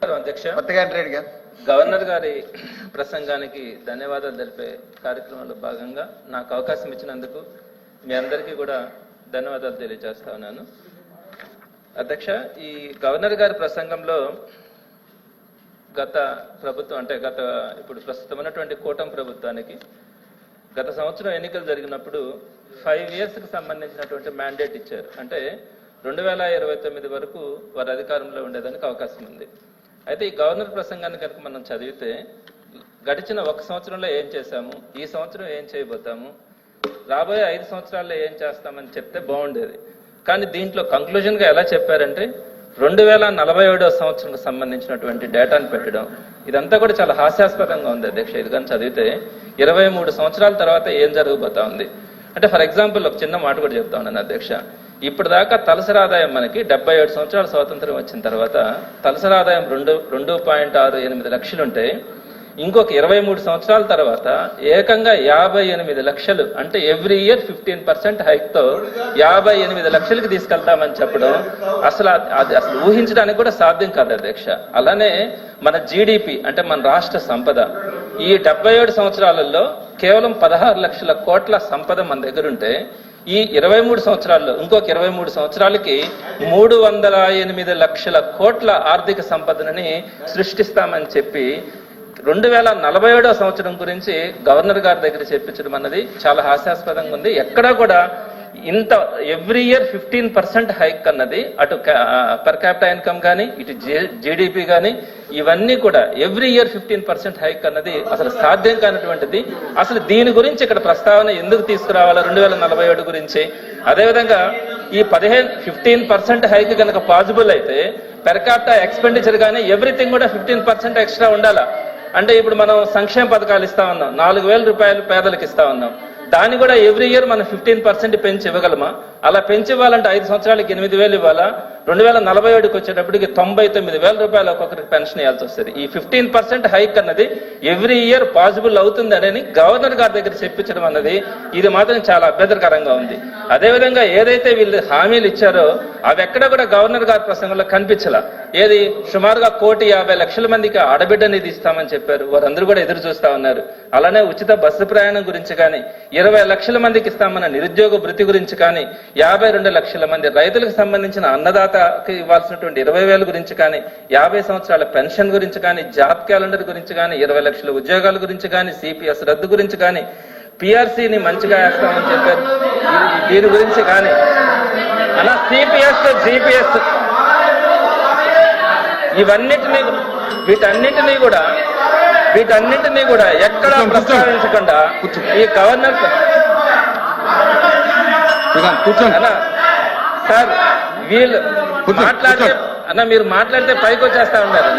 అధ్యక్ష, గవర్నర్ గారి ప్రసంగానికి ధన్యవాదాలు తెలిపే కార్యక్రమంలో భాగంగా నాకు అవకాశం ఇచ్చినందుకు మీ అందరికీ కూడా ధన్యవాదాలు తెలియజేస్తా ఉన్నాను. అధ్యక్ష, ఈ గవర్నర్ గారి ప్రసంగంలో గత ప్రభుత్వం అంటే ఇప్పుడు ప్రస్తుతం ఉన్నటువంటి కూటమి ప్రభుత్వానికి గత సంవత్సరం ఎన్నికలు జరిగినప్పుడు 5 yearsకి సంబంధించినటువంటి మ్యాండేట్ ఇచ్చారు. అంటే 2029 వరకు వారి అధికారంలో ఉండేదానికి అవకాశం ఉంది. అయితే ఈ గవర్నర్ ప్రసంగాన్ని కనుక మనం చదివితే గడిచిన 1 సంవత్సరంలో ఏం చేశాము, ఈ సంవత్సరం ఏం చేయబోతాము, రాబోయే 5 సంవత్సరాల్లో ఏం చేస్తామని చెప్తే బాగుండేది. కానీ దీంట్లో కంక్లూజన్గా ఎలా చెప్పారంటే 2047వ సంవత్సరంకు సంబంధించినటువంటి డేటాను పెట్టడం, ఇదంతా కూడా చాలా హాస్యాస్పదంగా ఉంది అధ్యక్ష. ఇది కానీ చదివితే 23 సంవత్సరాల తర్వాత ఏం జరగబోతా ఉంది అంటే, ఫర్ ఎగ్జాంపుల్ ఒక చిన్న మాట కూడా చెప్తా ఉన్నాను అధ్యక్ష. ఇప్పుడు దాకా తలసరి ఆదాయం మనకి 77 సంవత్సరాల స్వాతంత్రం వచ్చిన తర్వాత తలసరి ఆదాయం 2.68 లక్షలు ఉంటే ఇంకొక 23 సంవత్సరాల తర్వాత ఏకంగా 58 లక్షలు అంటే ఎవ్రీ ఇయర్ 15% హైక్తో 58 లక్షలకి తీసుకెళ్తామని చెప్పడం అసలు ఊహించడానికి కూడా సాధ్యం కాదు అధ్యక్ష. అలానే మన జీడిపి అంటే మన రాష్ట్ర సంపద ఈ 77 సంవత్సరాలలో కేవలం 16 లక్షల కోట్ల సంపద మన దగ్గర ఉంటే ఈ 23 సంవత్సరాల్లో ఇంకొక 23 సంవత్సరాలకి 308 లక్షల కోట్ల ఆర్థిక సంపదనని సృష్టిస్తామని చెప్పి 2047వ సంవత్సరం గురించి గవర్నర్ గారి దగ్గర చెప్పించడం అన్నది చాలా హాస్యాస్పదంగా ఉంది. ఎక్కడా కూడా ఇంత ఎవ్రీ ఇయర్ 15% హైక్ అన్నది అటు పర్ క్యాపిటల్ ఇన్కమ్ కానీ ఇటు జీడిపి కానీ ఇవన్నీ కూడా ఎవ్రీ ఇయర్ 15% హైక్ అన్నది అసలు సాధ్యం కానటువంటిది. అసలు దీని గురించి ఇక్కడ ప్రస్తావన ఎందుకు తీసుకురావాలా 2047 గురించి? అదేవిధంగా ఈ 15% హైక్ కనుక పాసిబుల్ అయితే పర్ క్యాపిటల్ ఎక్స్పెండిచర్ కానీ ఎవ్రీథింగ్ కూడా 15% ఎక్స్ట్రా ఉండాలా. అంటే ఇప్పుడు మనం సంక్షేమ పథకాలు ఇస్తా ఉన్నాం, 4,000 రూపాయలు పేదలకు ఇస్తా ఉన్నాం, దాన్ని కూడా ఎవ్రీ ఇయర్ మనం 15% పెంచి ఇవ్వగలమా? అలా పెంచి ఇవ్వాలంటే 5 సంవత్సరాలకి 8,000 ఇవ్వాలా? 2047కి వచ్చేటప్పటికి 99,000 రూపాయలు ఒక్కొక్కరికి పెన్షన్ ఇవ్వాల్సి వస్తుంది. ఈ 15% హైక్ అన్నది ఎవ్రీ ఇయర్ పాసిబుల్ అవుతుంది అని గవర్నర్ గారి దగ్గర చెప్పించడం అన్నది ఇది మాత్రం చాలా అభ్యంతరకరంగా ఉంది. అదేవిధంగా ఏదైతే వీళ్ళు హామీలు ఇచ్చారో అవి ఎక్కడ కూడా గవర్నర్ గారి ప్రసంగంలో కనిపించలా. ఏది సుమారుగా 1,50,00,000 మందికి ఆడబిడ్డ నిధి ఇస్తామని చెప్పారు, వారందరూ కూడా ఎదురు చూస్తా ఉన్నారు. అలానే ఉచిత బస్సు ప్రయాణం గురించి కానీ 20 లక్షల మందికి ఇస్తామన్న నిరుద్యోగ భృతి గురించి కానీ 52 లక్షల మంది రైతులకు సంబంధించిన అన్నదాతకి ఇవ్వాల్సినటువంటి 20,000 గురించి కానీ 50 సంవత్సరాల పెన్షన్ గురించి కానీ జాబ్ క్యాలెండర్ గురించి కానీ 20 లక్షల ఉద్యోగాల గురించి కానీ సిపిఎస్ రద్దు గురించి కానీ పిఆర్సీని మంచిగా వేస్తామని చెప్పారు. దీని గురించి కానీ అలా సిపిఎస్ జిపిఎస్ వీటన్నిటినీ కూడా ఎక్కడా ప్రస్తావించకుండా ఈ గవర్నర్ సార్ వీళ్ళు మాట్లాడితే మీరు మాట్లాడితే పైకి వచ్చేస్తా ఉన్నారు.